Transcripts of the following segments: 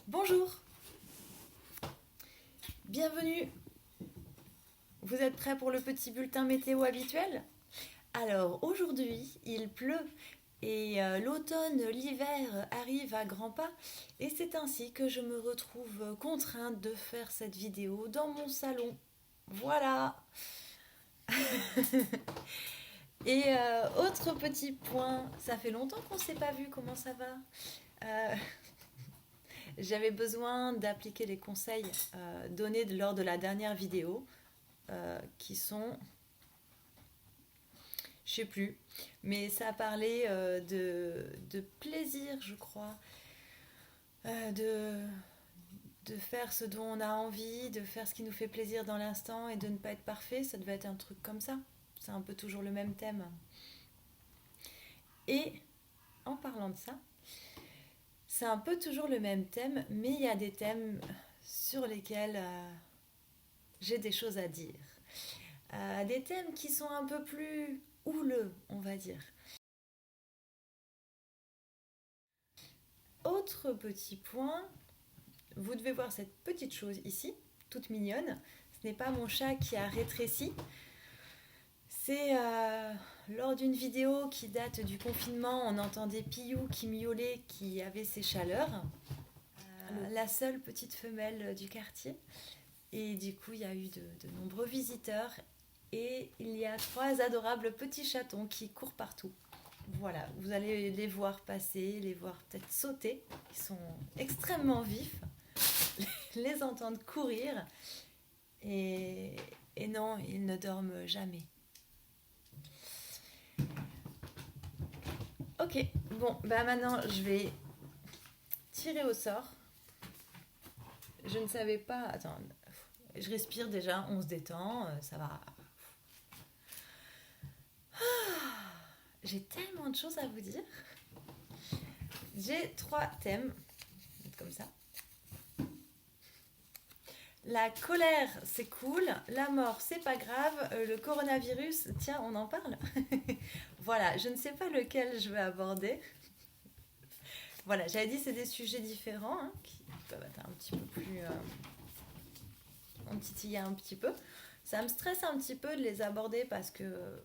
Bonjour, bienvenue. Vous êtes prêts pour le petit bulletin météo habituel? Alors aujourd'hui, il pleut et l'automne, l'hiver arrive à grands pas et c'est ainsi que je me retrouve contrainte de faire cette vidéo dans mon salon. Voilà. Et autre petit point, ça fait longtemps qu'on ne s'est pas vu, comment ça va? Euh, J'avais besoin d'appliquer les conseils donnés lors de la dernière vidéo qui sont, je sais plus, mais ça a parlé de plaisir, je crois, euh, de faire ce dont on a envie, de faire ce qui nous fait plaisir dans l'instant et de ne pas être parfait. Ça devait être un truc comme ça. C'est un peu toujours le même thème. Et en parlant de ça, c'est un peu toujours le même thème, mais il y a des thèmes sur lesquels j'ai des choses à dire. Des thèmes qui sont un peu plus houleux, on va dire. Autre petit point, vous devez voir cette petite chose ici, toute mignonne. Ce n'est pas mon chat qui a rétréci. C'est lors d'une vidéo qui date du confinement, on entendait Piou qui miaulait, qui avait ses chaleurs. La seule petite femelle du quartier. Et du coup, il y a eu de nombreux visiteurs. Et il y a 3 adorables petits chatons qui courent partout. Voilà, vous allez les voir passer, les voir peut-être sauter. Ils sont extrêmement vifs. Les entendre courir. Et, et non, ils ne dorment jamais. Ok, bon, bah maintenant je vais tirer au sort. Je ne savais pas. Attends, je respire déjà, on se détend, ça va. J'ai tellement de choses à vous dire. J'ai 3 thèmes, comme ça. La colère, c'est cool. La mort, c'est pas grave. Le coronavirus, tiens, on en parle. Voilà, je ne sais pas lequel je vais aborder. Voilà, j'avais dit c'est des sujets différents hein, qui peuvent être un petit peu plus. On titille un petit peu. Ça me stresse un petit peu de les aborder parce que.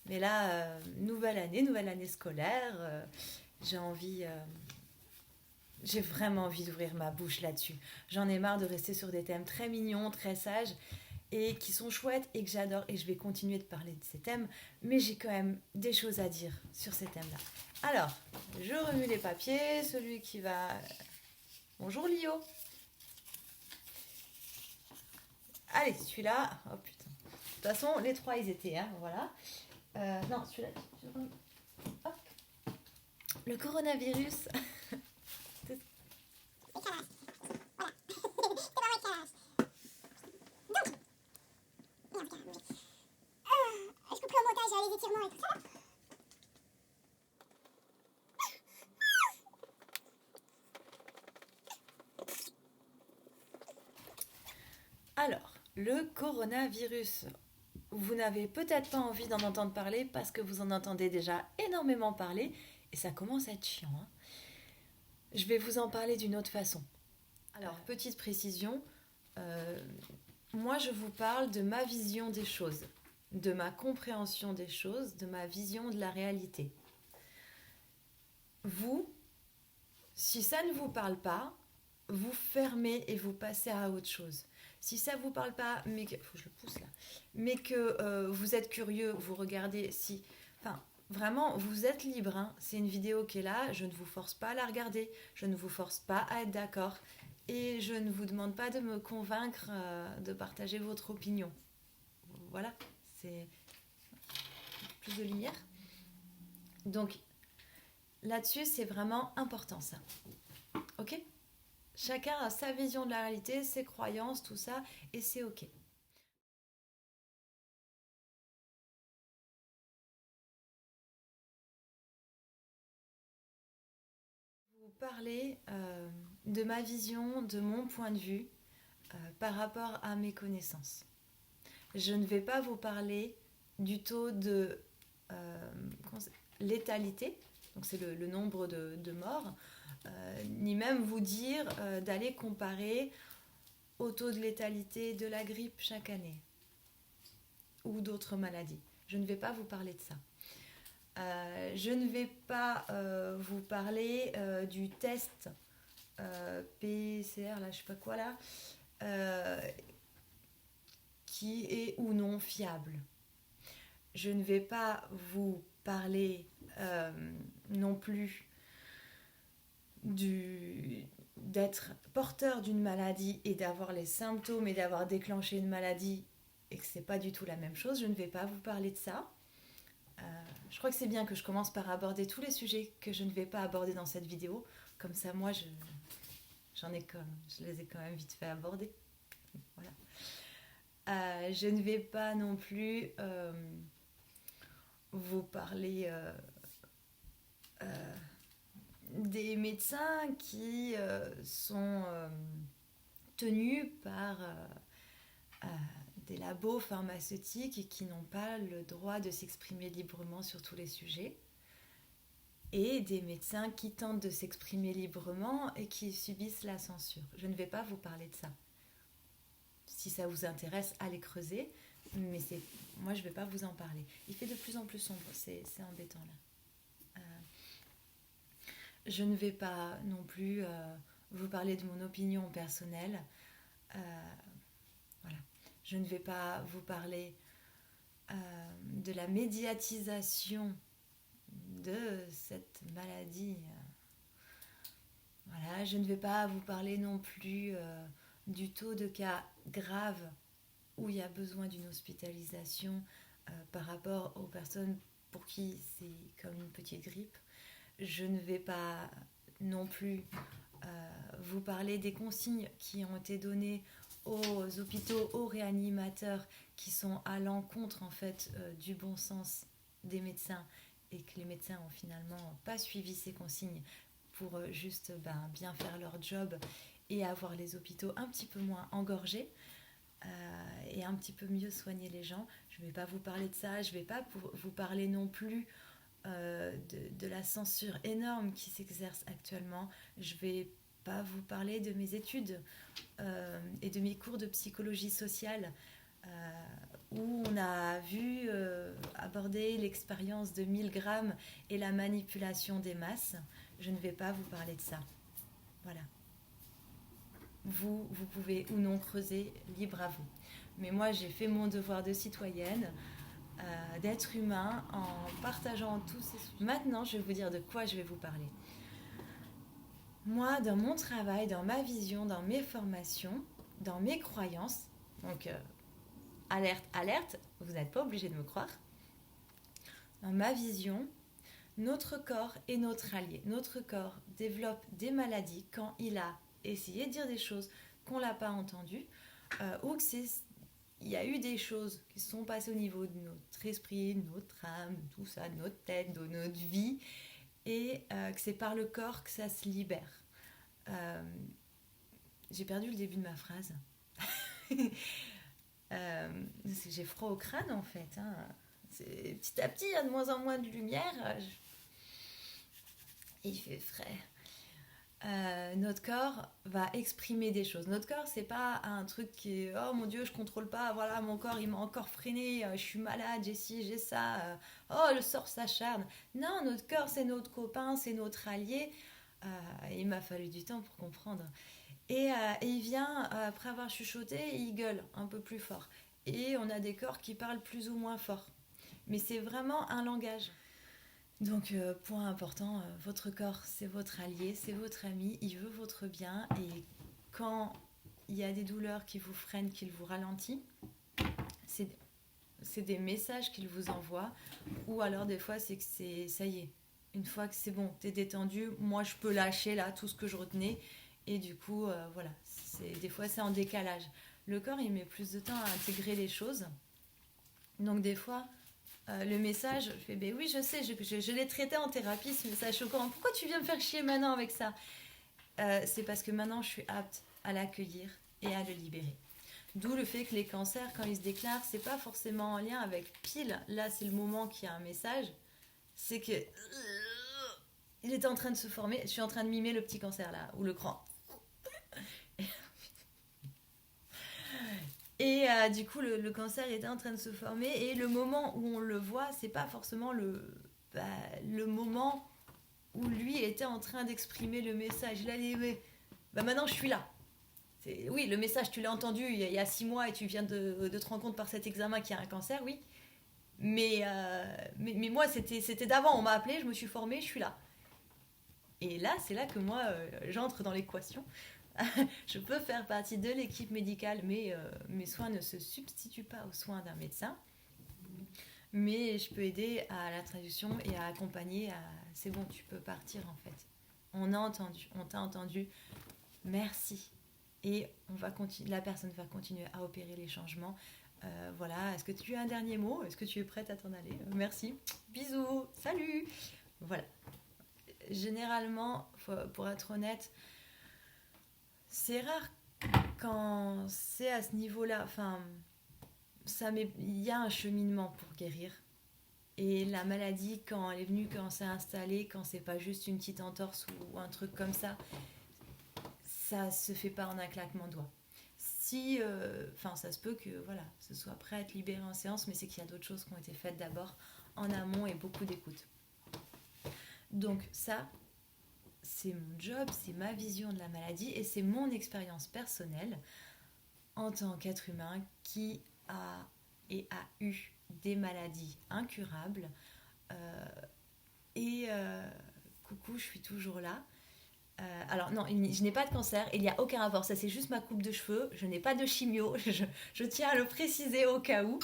Mais là, nouvelle année scolaire. J'ai envie. J'ai vraiment envie d'ouvrir ma bouche là-dessus. J'en ai marre de rester sur des thèmes très mignons, très sages et qui sont chouettes et que j'adore. Et je vais continuer de parler de ces thèmes, mais j'ai quand même des choses à dire sur ces thèmes-là. Alors, je remue les papiers. Celui qui va. Bonjour Lio. Allez, celui-là. Oh putain. De toute façon, les 3 ils étaient, hein, voilà. Non, celui-là. Hop. Le coronavirus. Je coupe le montage, les étirements et tout ça. Alors, le coronavirus. Vous n'avez peut-être pas envie d'en entendre parler parce que vous en entendez déjà énormément parler et ça commence à être chiant. Hein. Je vais vous en parler d'une autre façon. Alors, petite précision, euh, moi je vous parle de ma vision des choses, de ma compréhension des choses, de ma vision de la réalité. Vous, si ça ne vous parle pas, vous fermez et vous passez à autre chose. Si ça ne vous parle pas, mais que, faut que je le pousse là, mais que vous êtes curieux, vous regardez, si, enfin, vraiment, vous êtes libre. Hein. C'est une vidéo qui est là, je ne vous force pas à la regarder, je ne vous force pas à être d'accord, et je ne vous demande pas de me convaincre de partager votre opinion. Voilà, c'est plus de lumière. Donc là-dessus, c'est vraiment important ça. Ok ? Chacun a sa vision de la réalité, ses croyances, tout ça, et c'est ok. Vous parlez de ma vision, de mon point de vue par rapport à mes connaissances. Je ne vais pas vous parler du taux de létalité, donc c'est le nombre de morts, ni même vous dire d'aller comparer au taux de létalité de la grippe chaque année ou d'autres maladies. Je ne vais pas vous parler de ça. Je ne vais pas vous parler du test PCR, là, je sais pas quoi là, qui est ou non fiable. Je ne vais pas vous parler non plus d'être porteur d'une maladie et d'avoir les symptômes et d'avoir déclenché une maladie et que c'est pas du tout la même chose. Je ne vais pas vous parler de ça. Je crois que c'est bien que je commence par aborder tous les sujets que je ne vais pas aborder dans cette vidéo. Comme ça, moi, je les ai quand même vite fait aborder. Voilà. Je ne vais pas non plus vous parler des médecins qui sont tenus par des labos pharmaceutiques et qui n'ont pas le droit de s'exprimer librement sur tous les sujets, et des médecins qui tentent de s'exprimer librement et qui subissent la censure. Je ne vais pas vous parler de ça. Si ça vous intéresse, allez creuser, mais moi je ne vais pas vous en parler. Il fait de plus en plus sombre, c'est embêtant là. Je ne vais pas non plus vous parler de mon opinion personnelle. Voilà. Je ne vais pas vous parler de la médiatisation de cette maladie. Voilà. Je ne vais pas vous parler non plus du taux de cas graves où il y a besoin d'une hospitalisation par rapport aux personnes pour qui c'est comme une petite grippe. Je ne vais pas non plus vous parler des consignes qui ont été données aux hôpitaux, aux réanimateurs, qui sont à l'encontre en fait du bon sens des médecins, et que les médecins ont finalement pas suivi ces consignes pour juste bien faire leur job et avoir les hôpitaux un petit peu moins engorgés et un petit peu mieux soigner les gens. Je ne vais pas vous parler de ça. Je ne vais pas vous parler non plus de la censure énorme qui s'exerce actuellement. Je ne vais pas vous parler de mes études et de mes cours de psychologie sociale où on a vu aborder l'expérience de 1000 grammes et la manipulation des masses. Je ne vais pas vous parler de ça. Voilà. Vous pouvez ou non creuser, libre à vous. Mais moi, j'ai fait mon devoir de citoyenne, d'être humain, en partageant tous ces sujets. Maintenant, je vais vous dire de quoi je vais vous parler. Moi, dans mon travail, dans ma vision, dans mes formations, dans mes croyances, donc alerte, alerte, vous n'êtes pas obligé de me croire. Dans ma vision, notre corps est notre allié. Notre corps développe des maladies quand il a essayé de dire des choses qu'on ne l'a pas entendues ou il y a eu des choses qui sont passées au niveau de notre esprit, de notre âme, tout ça, de notre tête, de notre vie, et que c'est par le corps que ça se libère. J'ai perdu le début de ma phrase. J'ai froid au crâne en fait. Petit à petit, il y a de moins en moins de lumière. Et il fait frais. Notre corps va exprimer des choses. Notre corps, c'est pas un truc qui est oh mon Dieu, je contrôle pas, voilà, mon corps il m'a encore freiné, je suis malade, j'ai ci, j'ai ça, oh le sort s'acharne. Non, notre corps c'est notre copain, c'est notre allié. Il m'a fallu du temps pour comprendre. Et il vient, après avoir chuchoté, il gueule un peu plus fort. Et on a des corps qui parlent plus ou moins fort. Mais c'est vraiment un langage. Donc, point important, votre corps, c'est votre allié, c'est votre ami, il veut votre bien. Et quand il y a des douleurs qui vous freinent, qui vous ralentissent, c'est des messages qu'il vous envoie. Ou alors, des fois, c'est que ça y est. Une fois que c'est bon, t'es détendu, moi, je peux lâcher là tout ce que je retenais. Et du coup, voilà, des fois, c'est en décalage. Le corps, il met plus de temps à intégrer les choses. Donc, des fois... le message, je fais, oui, je sais, je l'ai traité en thérapie, ce message choquant. Pourquoi tu viens me faire chier maintenant avec ça ? C'est parce que maintenant, je suis apte à l'accueillir et à le libérer. D'où le fait que les cancers, quand ils se déclarent, c'est pas forcément en lien avec pile. Là, c'est le moment qu'il y a un message. C'est que il était en train de se former. Je suis en train de mimer le petit cancer là, ou le grand. Et du coup, le cancer était en train de se former. Et le moment où on le voit, c'est pas forcément le moment où lui était en train d'exprimer le message. Il a dit, maintenant je suis là. Oui, le message, tu l'as entendu il y a 6 mois et tu viens de te rendre compte par cet examen qu'il y a un cancer, oui. Mais moi, c'était d'avant. On m'a appelé, je me suis formée, je suis là. Et là, c'est là que moi, j'entre dans l'équation. Je peux faire partie de l'équipe médicale, mais mes soins ne se substituent pas aux soins d'un médecin. Mais je peux aider à la traduction et à accompagner à c'est bon, tu peux partir en fait. On t'a entendu, merci. Et la personne va continuer à opérer les changements. Voilà, est-ce que tu as un dernier mot? Est-ce que tu es prête à t'en aller? Merci, bisous, salut. Voilà. Généralement, pour être honnête, c'est rare quand c'est à ce niveau-là. Enfin, il y a un cheminement pour guérir. Et la maladie, quand elle est venue, quand c'est installé, quand c'est pas juste une petite entorse ou un truc comme ça se fait pas en un claquement de doigts. Si, ça se peut que voilà, ce soit prêt à être libéré en séance, mais c'est qu'il y a d'autres choses qui ont été faites d'abord en amont et beaucoup d'écoute. Donc ça, c'est mon job, c'est ma vision de la maladie et c'est mon expérience personnelle en tant qu'être humain qui a eu des maladies incurables. Coucou, je suis toujours là. Alors non, je n'ai pas de cancer, il n'y a aucun rapport, ça c'est juste ma coupe de cheveux, je n'ai pas de chimio, je tiens à le préciser au cas où.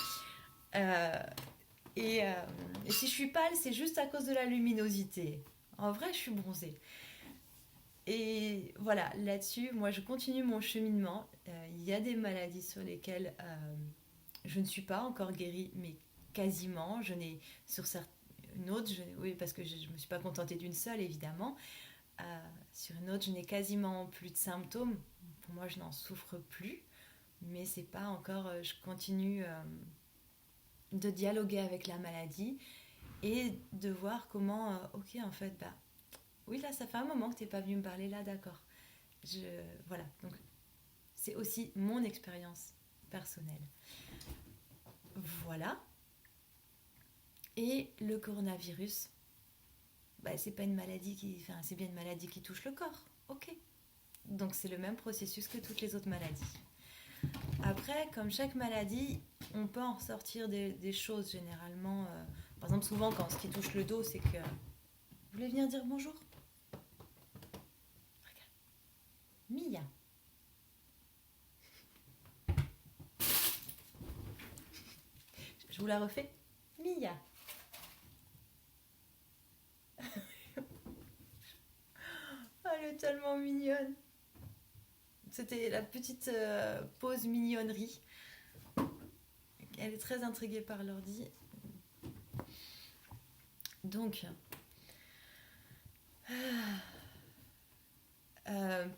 Et si je suis pâle, c'est juste à cause de la luminosité. En vrai, je suis bronzée. Et voilà, là-dessus, moi je continue mon cheminement. Il y a des maladies sur lesquelles je ne suis pas encore guérie, mais quasiment. Je n'ai sur une autre, oui, parce que je ne me suis pas contentée d'une seule, évidemment. Sur une autre, je n'ai quasiment plus de symptômes. Pour moi, je n'en souffre plus, mais c'est pas encore. Je continue de dialoguer avec la maladie et de voir comment. Ok, en fait, oui, là, ça fait un moment que tu n'es pas venu me parler, là, d'accord. Voilà, donc c'est aussi mon expérience personnelle. Voilà. Et le coronavirus, c'est pas une maladie c'est bien une maladie qui touche le corps, ok. Donc c'est le même processus que toutes les autres maladies. Après, comme chaque maladie, on peut en ressortir des choses généralement. Par exemple, souvent quand ce qui touche le dos, c'est que... Vous voulez venir dire bonjour? Regarde. Mia. Je vous la refais. Mia. Elle est tellement mignonne. C'était la petite pause mignonnerie. Elle est très intriguée par l'ordi. Donc,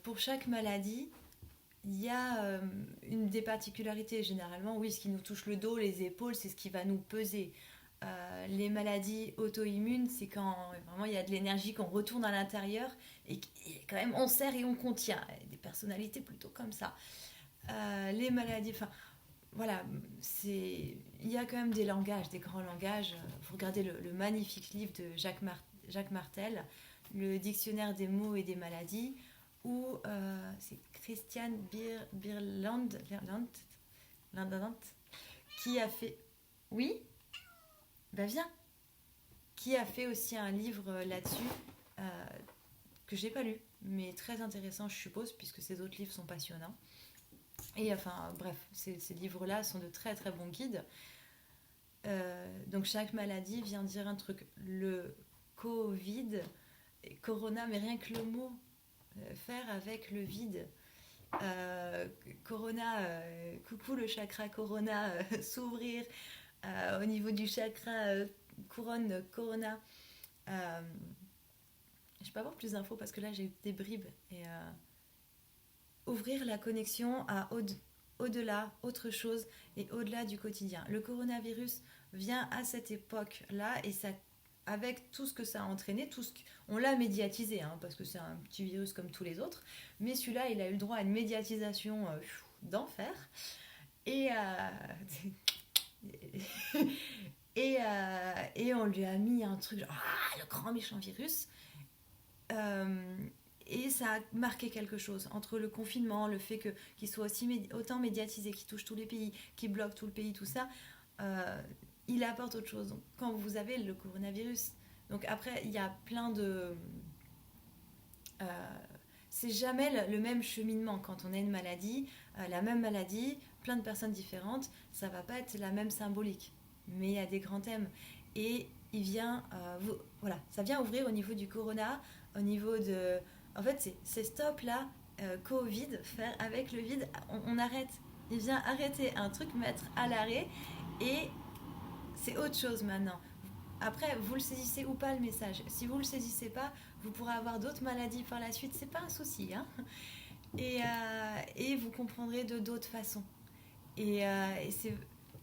pour chaque maladie, il y a une des particularités. Généralement, oui, ce qui nous touche le dos, les épaules, c'est ce qui va nous peser. Les maladies auto-immunes, c'est quand vraiment il y a de l'énergie qu'on retourne à l'intérieur et quand même on serre et on contient. Des personnalités plutôt comme ça. Les maladies, voilà, il y a quand même des langages, des grands langages. Vous regardez le magnifique livre de Jacques Martel, le dictionnaire des mots et des maladies, où c'est Christiane Bierland qui a fait... Oui ? Viens. Qui a fait aussi un livre là-dessus que je n'ai pas lu, mais très intéressant, je suppose, puisque ces autres livres sont passionnants. Et bref, ces livres-là sont de très très bons guides. Donc chaque maladie vient dire un truc. Le Covid, Corona, mais rien que le mot, faire avec le vide. Corona, coucou le chakra Corona, s'ouvrir au niveau du chakra couronne Corona. Je peux avoir plus d'infos parce que là j'ai eu des bribes et ouvrir la connexion à au-delà, autre chose et au-delà du quotidien. Le coronavirus vient à cette époque-là et ça avec tout ce que ça a entraîné, on l'a médiatisé, hein, parce que c'est un petit virus comme tous les autres, mais celui-là, il a eu le droit à une médiatisation d'enfer. Et, et on lui a mis un truc genre le grand méchant virus. Et ça a marqué quelque chose entre le confinement, le fait qu'il soit autant médiatisé, qu'il touche tous les pays, qu'il bloque tout le pays, tout ça. Il apporte autre chose. Donc, quand vous avez le coronavirus, donc après il y a plein de c'est jamais le même cheminement quand on a une maladie, la même maladie, plein de personnes différentes, ça va pas être la même symbolique, mais il y a des grands thèmes et il vient voilà, ça vient ouvrir au niveau du corona, au niveau de en fait c'est stop là, Covid, faire avec le vide, on arrête, il vient arrêter un truc, mettre à l'arrêt et c'est autre chose maintenant. Après, vous le saisissez ou pas le message. Si vous le saisissez pas, vous pourrez avoir d'autres maladies par la suite. C'est pas un souci, hein. Et vous comprendrez de d'autres façons. Et c'est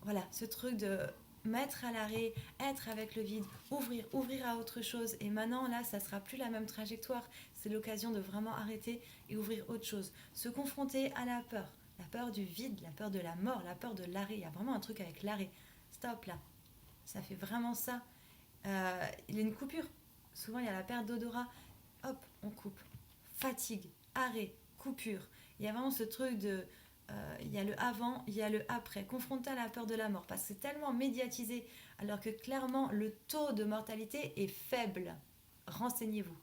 voilà, ce truc de mettre à l'arrêt, être avec le vide, ouvrir à autre chose. Et maintenant, là, ça sera plus la même trajectoire. C'est l'occasion de vraiment arrêter et ouvrir autre chose. Se confronter à la peur du vide, la peur de la mort, la peur de l'arrêt. Il y a vraiment un truc avec l'arrêt. Stop là. Ça fait vraiment ça. Il y a une coupure. Souvent, il y a la perte d'odorat. Hop, on coupe. Fatigue, arrêt, coupure. Il y a vraiment ce truc de... il y a le avant, il y a le après. Confronté à la peur de la mort. Parce que c'est tellement médiatisé. Alors que clairement, le taux de mortalité est faible. Renseignez-vous.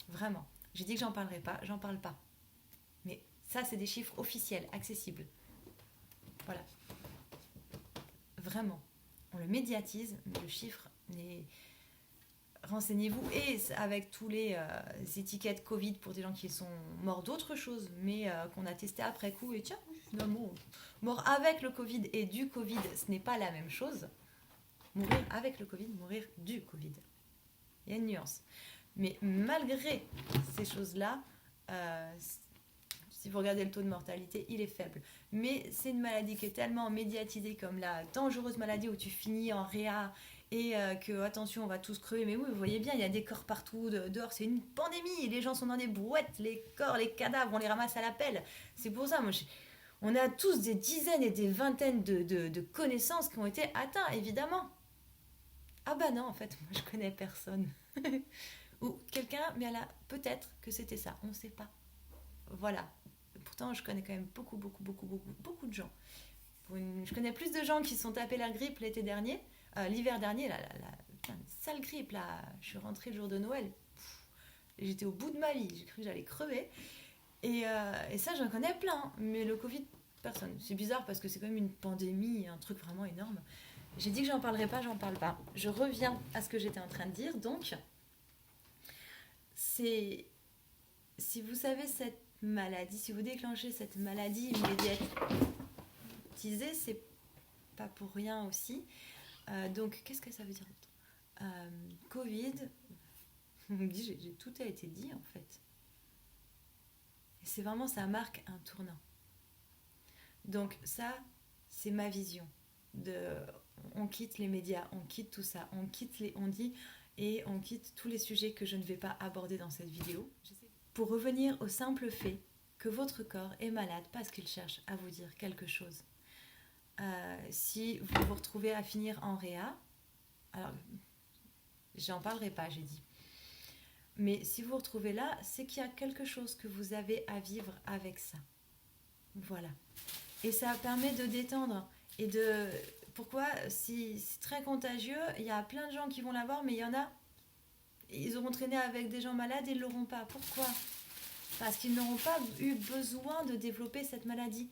Vraiment. J'ai dit que j'en parlerai pas. J'en parle pas. Mais ça, c'est des chiffres officiels, accessibles. Voilà. Vraiment. On le médiatise, mais le chiffre n'est... Renseignez-vous, et avec tous les étiquettes Covid pour des gens qui sont morts d'autre chose, mais qu'on a testé après coup, et tiens, finalement, mort avec le Covid et du Covid, ce n'est pas la même chose. Mourir avec le Covid, mourir du Covid. Il y a une nuance. Mais malgré ces choses-là, si vous regardez le taux de mortalité, il est faible. Mais c'est une maladie qui est tellement médiatisée comme la dangereuse maladie où tu finis en réa et que, attention, on va tous crever. Mais oui, vous voyez bien, il y a des corps partout dehors. C'est une pandémie. Les gens sont dans des brouettes. Les corps, les cadavres, on les ramasse à la pelle. C'est pour ça, on a tous des dizaines et des vingtaines de connaissances qui ont été atteintes, évidemment. Ah bah non, en fait, moi, je connais personne. Ou quelqu'un, mais peut-être que c'était ça. On ne sait pas. Voilà. Pourtant, je connais quand même beaucoup de gens. Je connais plus de gens qui se sont tapés la grippe l'été dernier, l'hiver dernier, la sale grippe, là. Je suis rentrée le jour de Noël. J'étais au bout de ma vie. J'ai cru que j'allais crever. Et ça, j'en connais plein. Mais le Covid, personne. C'est bizarre parce que c'est quand même une pandémie, un truc vraiment énorme. J'ai dit que j'en parlerais pas, j'en parle pas. Je reviens à ce que j'étais en train de dire. Donc, si vous savez cette maladie, si vous déclenchez cette maladie médiatisée, c'est pas pour rien aussi. Donc, qu'est-ce que ça veut dire d'autre ? Covid, on me dit, tout a été dit en fait. Et c'est vraiment, ça marque un tournant. Donc ça, c'est ma vision. On quitte les médias, on quitte tout ça, on dit et on quitte tous les sujets que je ne vais pas aborder dans cette vidéo. Pour revenir au simple fait que votre corps est malade parce qu'il cherche à vous dire quelque chose. Si vous vous retrouvez à finir en réa, alors j'en parlerai pas, j'ai dit. Mais si vous vous retrouvez là, c'est qu'il y a quelque chose que vous avez à vivre avec ça. Voilà. Et ça permet de détendre et de... Pourquoi ? Si c'est très contagieux, il y a plein de gens qui vont l'avoir, mais il y en a, ils auront traîné avec des gens malades et ils ne l'auront pas. Pourquoi ? Parce qu'ils n'auront pas eu besoin de développer cette maladie.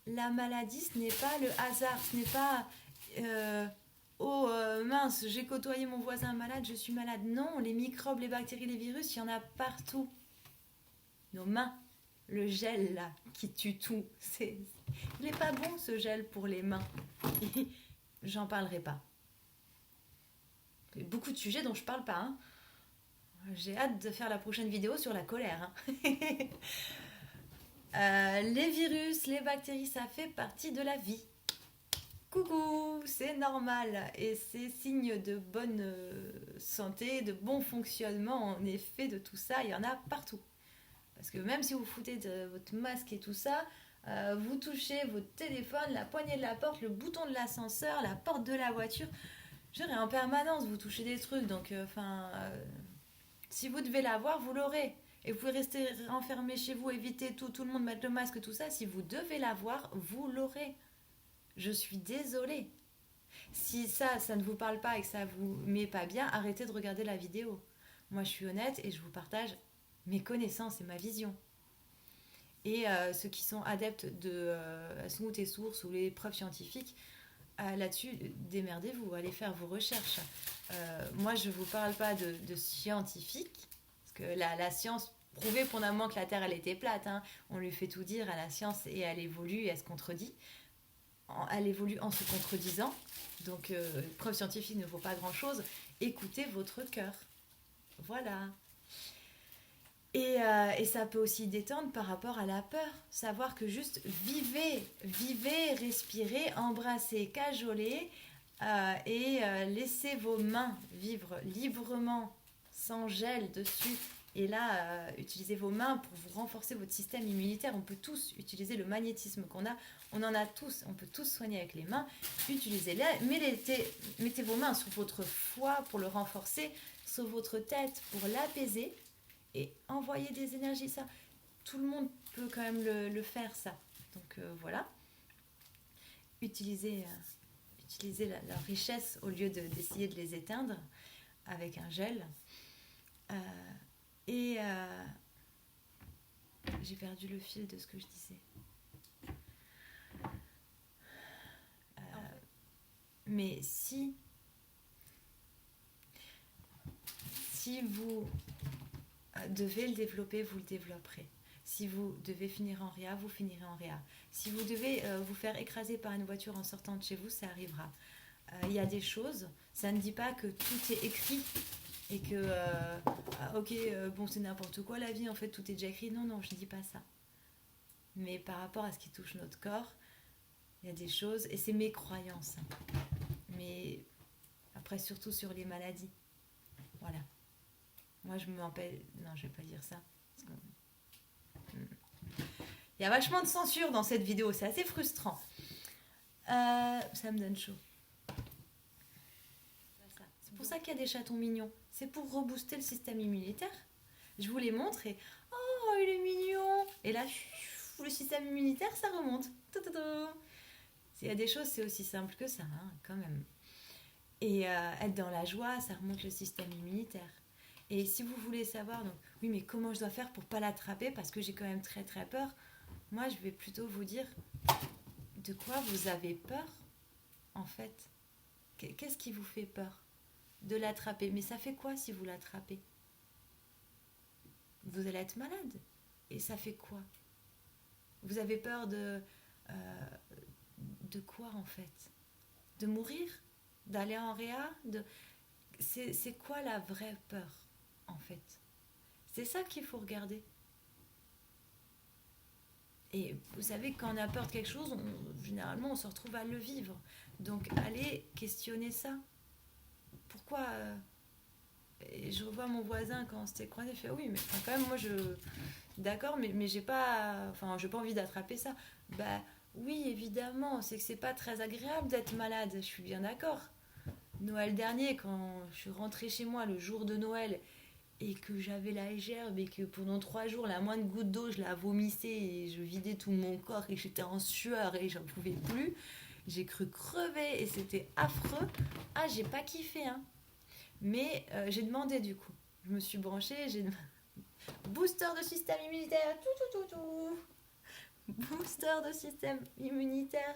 La maladie, ce n'est pas le hasard, ce n'est pas mince, j'ai côtoyé mon voisin malade, je suis malade. Non, les microbes, les bactéries, les virus, il y en a partout. Nos mains, le gel là, qui tue tout, il n'est pas bon ce gel pour les mains. J'en parlerai pas. Il y a beaucoup de sujets dont je parle pas. Hein. J'ai hâte de faire la prochaine vidéo sur la colère. Hein. Les virus, les bactéries, ça fait partie de la vie. Coucou, c'est normal et c'est signe de bonne santé, de bon fonctionnement. En effet, de tout ça, il y en a partout. Parce que même si vous foutez de votre masque et tout ça, vous touchez votre téléphone, la poignée de la porte, le bouton de l'ascenseur, la porte de la voiture. Je dirais en permanence, vous touchez des trucs. Donc, si vous devez l'avoir, vous l'aurez. Et vous pouvez rester enfermé chez vous, éviter tout, tout le monde mettre le masque, tout ça. Si vous devez l'avoir, vous l'aurez. Je suis désolée. Si ça ne vous parle pas et que ça vous met pas bien, arrêtez de regarder la vidéo. Moi, je suis honnête et je vous partage mes connaissances et ma vision. Et ceux qui sont adeptes de Smoot et Source ou les preuves scientifiques, là-dessus, démerdez-vous, allez faire vos recherches. Moi, je ne vous parle pas de scientifique, parce que la science prouvait pendamment que la Terre, elle était plate. Hein. On lui fait tout dire à la science et elle évolue et elle se contredit. Elle évolue en se contredisant. Donc, preuve scientifique ne vaut pas grand-chose. Écoutez votre cœur. Voilà. Et ça peut aussi détendre par rapport à la peur. Savoir que juste vivez, respirez, embrassez, cajolez et laissez vos mains vivre librement, sans gel dessus. Et là, utilisez vos mains pour vous renforcer votre système immunitaire. On peut tous utiliser le magnétisme qu'on a. On en a tous. On peut tous soigner avec les mains. Utilisez-les. Mettez vos mains sur votre foie pour le renforcer, sur votre tête pour l'apaiser. Et envoyer des énergies, ça, tout le monde peut quand même le faire, ça. Donc voilà. Utilisez la richesse au lieu d'essayer de les éteindre avec un gel. J'ai perdu le fil de ce que je disais. Mais si vous devez le développer, vous le développerez. Si vous devez finir en réa, vous finirez en réa. Si vous devez vous faire écraser par une voiture en sortant de chez vous, ça arrivera. Il y a des choses, ça ne dit pas que tout est écrit et que, bon, c'est n'importe quoi la vie, en fait, tout est déjà écrit. Non, je ne dis pas ça. Mais par rapport à ce qui touche notre corps, il y a des choses, et c'est mes croyances. Mais après, surtout sur les maladies. Voilà. Moi, je m'appelle... Non, je vais pas dire ça. Il y a vachement de censure dans cette vidéo. C'est assez frustrant. Ça me donne chaud. C'est pour ça qu'il y a des chatons mignons. C'est pour rebooster le système immunitaire. Je vous les montre et... Oh, il est mignon. Et là, le système immunitaire, ça remonte. Il y a des choses, c'est aussi simple que ça, hein, quand même. Et être dans la joie, ça remonte le système immunitaire. Et si vous voulez savoir, donc, oui, mais comment je dois faire pour pas l'attraper parce que j'ai quand même très très peur, moi je vais plutôt vous dire de quoi vous avez peur en fait. Qu'est-ce qui vous fait peur de l'attraper? Mais ça fait quoi si vous l'attrapez? Vous allez être malade. Et ça fait quoi? Vous avez peur de quoi en fait? De mourir? D'aller en réa? C'est quoi la vraie peur? En fait, c'est ça qu'il faut regarder. Et vous savez, quand on a peur de quelque chose, généralement, on se retrouve à le vivre. Donc, allez questionner ça. Pourquoi et je revois mon voisin quand on s'était croisé, il fait oui, mais quand même, moi, d'accord, mais j'ai pas envie d'attraper ça. Bah, oui, évidemment, c'est que c'est pas très agréable d'être malade, je suis bien d'accord. Noël dernier, quand je suis rentrée chez moi le jour de Noël et que j'avais la gerbe et que pendant 3 jours, la moindre goutte d'eau, je la vomissais et je vidais tout mon corps et j'étais en sueur et j'en pouvais plus, j'ai cru crever et c'était affreux. Ah, j'ai pas kiffé, hein. Mais j'ai demandé du coup. Je me suis branchée, j'ai booster de système immunitaire, tout. Booster de système immunitaire.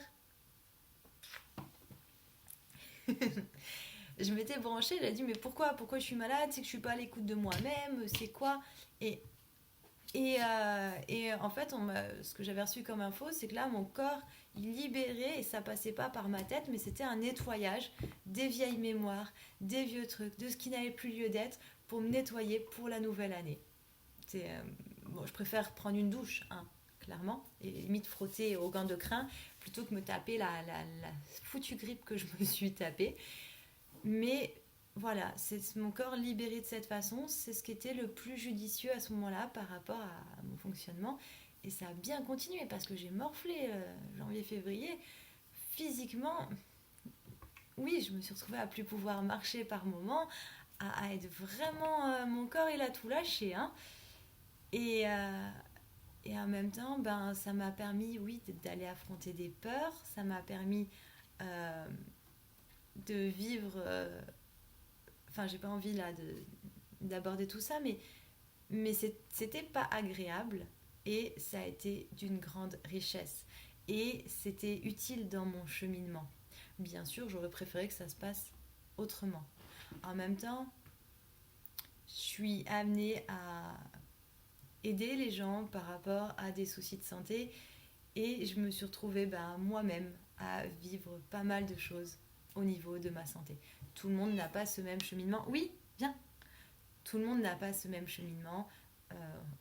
Je m'étais branchée, elle a dit mais pourquoi je suis malade, c'est que je suis pas à l'écoute de moi-même, c'est quoi? Et en fait ce que j'avais reçu comme info, c'est que là mon corps il libérait et ça passait pas par ma tête, mais c'était un nettoyage des vieilles mémoires, des vieux trucs, de ce qui n'avait plus lieu d'être pour me nettoyer pour la nouvelle année. Bon, je préfère prendre une douche hein, clairement, et limite frotter au gant de crin plutôt que me taper la foutue grippe que je me suis tapée. Mais voilà, c'est mon corps libéré de cette façon, c'est ce qui était le plus judicieux à ce moment-là par rapport à mon fonctionnement. Et ça a bien continué parce que j'ai morflé janvier-février. Physiquement, oui, je me suis retrouvée à plus pouvoir marcher par moments, à être vraiment... mon corps, il a tout lâché. Hein. Et, et en même temps, ben, ça m'a permis, oui, d'aller affronter des peurs. Ça m'a permis de vivre... Enfin, j'ai pas envie là d'aborder tout ça, mais c'était pas agréable et ça a été d'une grande richesse. Et c'était utile dans mon cheminement. Bien sûr, j'aurais préféré que ça se passe autrement. En même temps, je suis amenée à aider les gens par rapport à des soucis de santé et je me suis retrouvée moi-même à vivre pas mal de choses au niveau de ma santé. Tout le monde n'a pas ce même cheminement. Oui, bien. Tout le monde n'a pas ce même cheminement.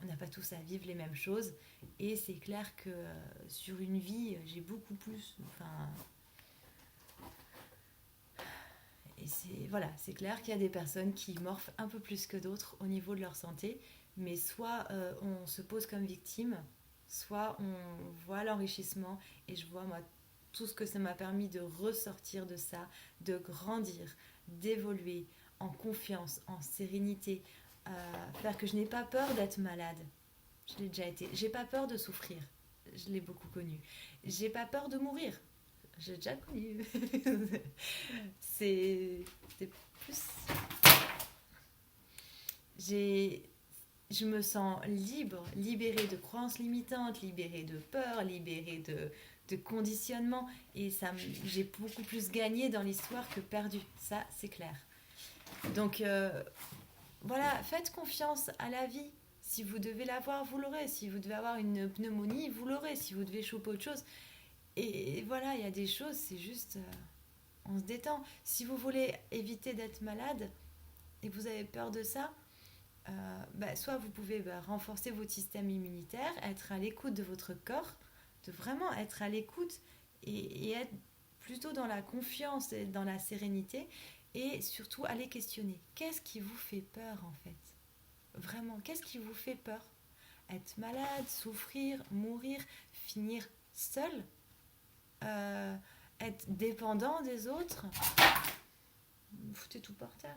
On n'a pas tous à vivre les mêmes choses. Et c'est clair que sur une vie, j'ai beaucoup plus... Et c'est clair qu'il y a des personnes qui morfent un peu plus que d'autres au niveau de leur santé. Mais soit on se pose comme victime, soit on voit l'enrichissement. Et je vois, moi, tout ce que ça m'a permis de ressortir de ça, de grandir, d'évoluer en confiance, en sérénité, faire que je n'ai pas peur d'être malade. Je l'ai déjà été. J'ai pas peur de souffrir. Je l'ai beaucoup connu. J'ai pas peur de mourir. J'ai déjà connu. c'est plus... Je me sens libre, libérée de croyances limitantes, libérée de peur, libérée de conditionnement. Et j'ai beaucoup plus gagné dans l'histoire que perdu. Ça, c'est clair. Donc, voilà, faites confiance à la vie. Si vous devez l'avoir, vous l'aurez. Si vous devez avoir une pneumonie, vous l'aurez. Si vous devez choper autre chose. Et voilà, il y a des choses, c'est juste... on se détend. Si vous voulez éviter d'être malade et que vous avez peur de ça, soit vous pouvez renforcer votre système immunitaire, être à l'écoute de votre corps, de vraiment être à l'écoute et être plutôt dans la confiance et dans la sérénité et surtout aller questionner. Qu'est-ce qui vous fait peur en fait ? Vraiment, qu'est-ce qui vous fait peur ? Être malade, souffrir, mourir, finir seul ? Être dépendant des autres, vous foutez tout par terre.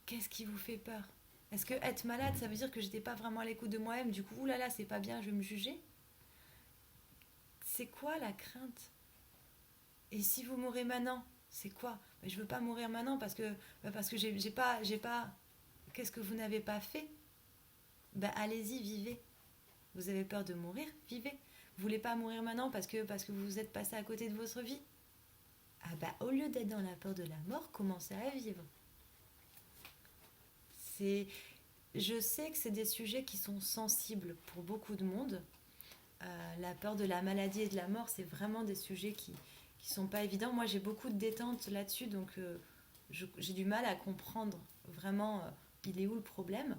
Qu'est-ce qui vous fait peur ? Est-ce que être malade, ça veut dire que j'étais pas vraiment à l'écoute de moi-même, du coup, oulala, c'est pas bien, je vais me juger ? C'est quoi la crainte ? Et si vous mourrez maintenant, c'est quoi ? Je veux pas mourir maintenant parce que j'ai pas. Qu'est-ce que vous n'avez pas fait ? Allez-y, vivez. Vous avez peur de mourir, vivez. Vous voulez pas mourir maintenant parce que vous êtes passé à côté de votre vie ? Au lieu d'être dans la peur de la mort, commencez à vivre. Je sais que c'est des sujets qui sont sensibles pour beaucoup de monde. La peur de la maladie et de la mort, c'est vraiment des sujets qui sont pas évidents. Moi, j'ai beaucoup de détente là-dessus, donc j'ai du mal à comprendre vraiment il est où le problème.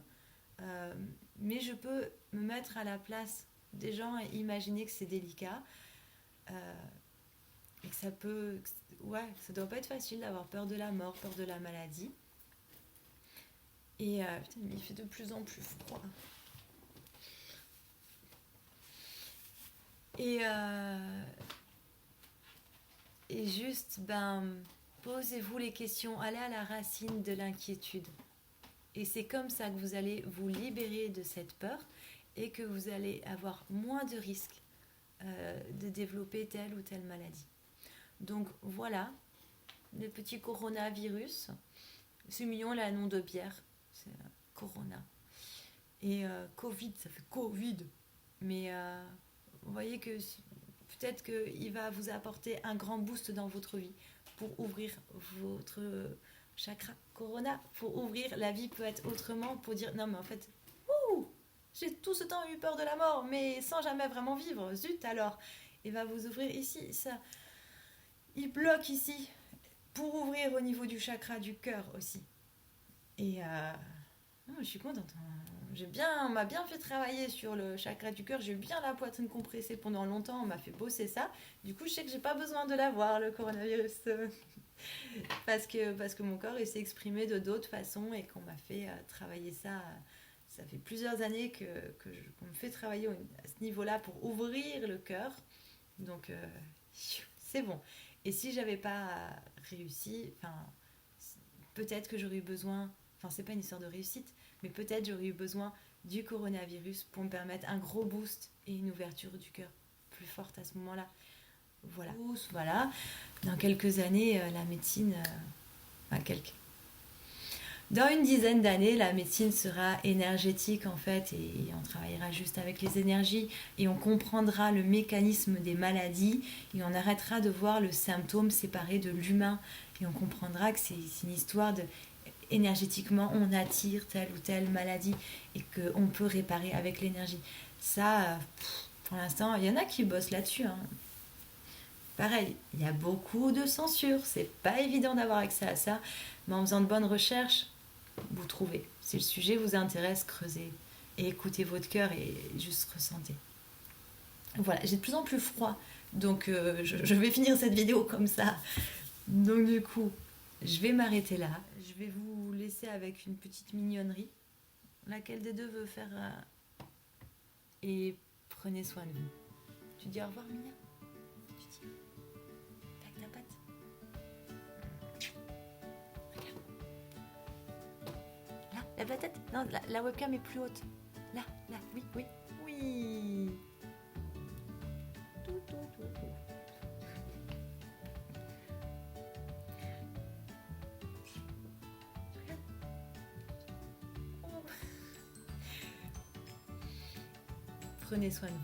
Mais je peux me mettre à la place des gens et imaginer que c'est délicat et que ça doit pas être facile d'avoir peur de la mort, peur de la maladie. Et putain, il fait de plus en plus froid. Et juste, posez-vous les questions, allez à la racine de l'inquiétude. Et c'est comme ça que vous allez vous libérer de cette peur et que vous allez avoir moins de risques de développer telle ou telle maladie. Donc voilà, le petit coronavirus. C'est mignon, là, nom de bière. C'est Corona. Et Covid, ça fait Covid. Mais vous voyez que peut-être qu'il va vous apporter un grand boost dans votre vie pour ouvrir votre chakra Corona, pour ouvrir, la vie peut être autrement, pour dire non mais en fait, j'ai tout ce temps eu peur de la mort, mais sans jamais vraiment vivre, zut alors, il va vous ouvrir ici, ça, il bloque ici, pour ouvrir au niveau du chakra du cœur aussi. Et je suis contente, On m'a bien fait travailler sur le chakra du cœur, j'ai eu bien la poitrine compressée pendant longtemps, on m'a fait bosser ça. Du coup, je sais que j'ai pas besoin de l'avoir, le coronavirus. Parce que mon corps, il s'est exprimé de d'autres façons et qu'on m'a fait travailler ça. Ça fait plusieurs années qu'on me fait travailler à ce niveau-là pour ouvrir le cœur. Donc, c'est bon. Et si j'avais pas réussi, peut-être que j'aurais eu besoin, c'est pas une histoire de réussite, mais peut-être j'aurais eu besoin du coronavirus pour me permettre un gros boost et une ouverture du cœur plus forte à ce moment-là. Voilà. Dans quelques années, la médecine, dans une dizaine d'années, la médecine sera énergétique en fait et on travaillera juste avec les énergies et on comprendra le mécanisme des maladies et on arrêtera de voir le symptôme séparé de l'humain et on comprendra que c'est une histoire de énergétiquement on attire telle ou telle maladie et qu'on peut réparer avec l'énergie. Ça, pour l'instant, il y en a qui bossent là-dessus. Pareil, il y a beaucoup de censure, c'est pas évident d'avoir accès à ça, mais en faisant de bonnes recherches, vous trouvez. Si le sujet vous intéresse, creusez et écoutez votre cœur et juste ressentez. Voilà, j'ai de plus en plus froid, donc je vais finir cette vidéo comme ça. Donc du coup, je vais m'arrêter là. Je vais vous laisser avec une petite mignonnerie. Laquelle des deux veut faire et prenez soin de vous. Tu dis au revoir, Mia? Tu dis avec ta patte. Regarde. Là, lève la tête. Non, la webcam est plus haute. Là, oui. Tout. Prenez soin de vous.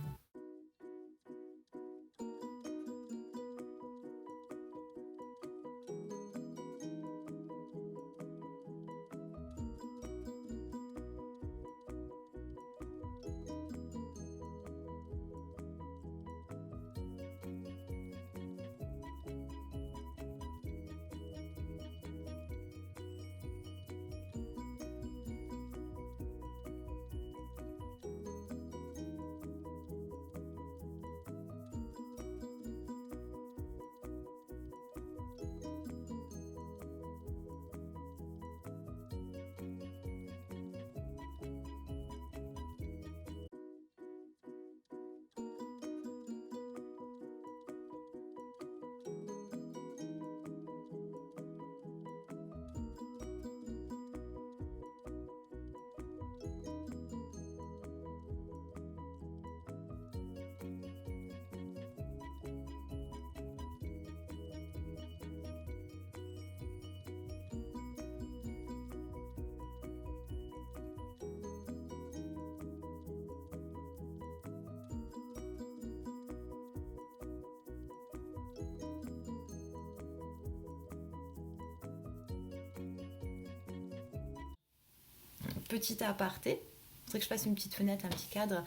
Petit aparté, c'est vrai que je passe une petite fenêtre, un petit cadre.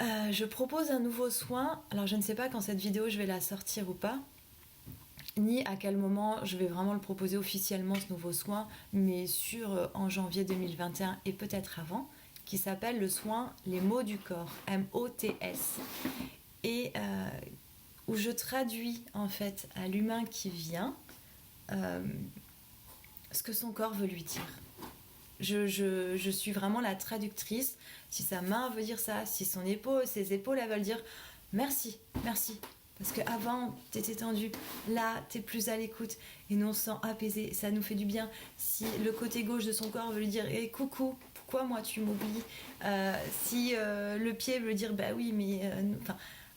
Je propose un nouveau soin. Alors je ne sais pas quand cette vidéo je vais la sortir ou pas, ni à quel moment je vais vraiment le proposer officiellement ce nouveau soin, mais en janvier 2021 et peut-être avant, qui s'appelle le soin Les mots du corps, MOTS, et où je traduis en fait à l'humain qui vient ce que son corps veut lui dire. Je suis vraiment la traductrice. Si sa main veut dire ça, si ses épaules elles veulent dire merci. Parce qu'avant, t'étais tendu, là, t'es plus à l'écoute et nous on se sent apaisé, ça nous fait du bien. Si le côté gauche de son corps veut lui dire hey, coucou, pourquoi moi tu m'oublies si le pied veut dire bah oui, mais.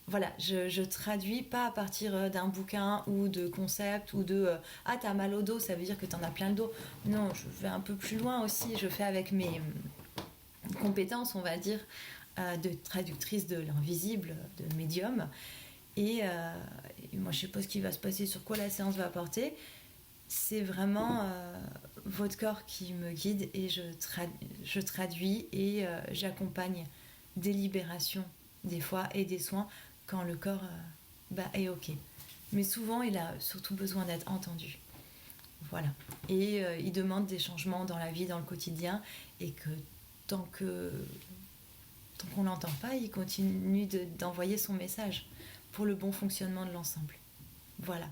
Voilà, je traduis pas à partir d'un bouquin ou de concept ou de ah t'as mal au dos, ça veut dire que t'en as plein le dos. Non, je vais un peu plus loin aussi, je fais avec mes compétences, on va dire, de traductrice de l'invisible, de médium. Et moi je sais pas ce qui va se passer, sur quoi la séance va porter. C'est vraiment votre corps qui me guide et je traduis et j'accompagne des libérations des fois et des soins quand le corps est ok. Mais souvent, il a surtout besoin d'être entendu. Voilà. Et il demande des changements dans la vie, dans le quotidien, et que tant qu'on l'entend pas, il continue d'envoyer son message pour le bon fonctionnement de l'ensemble. Voilà.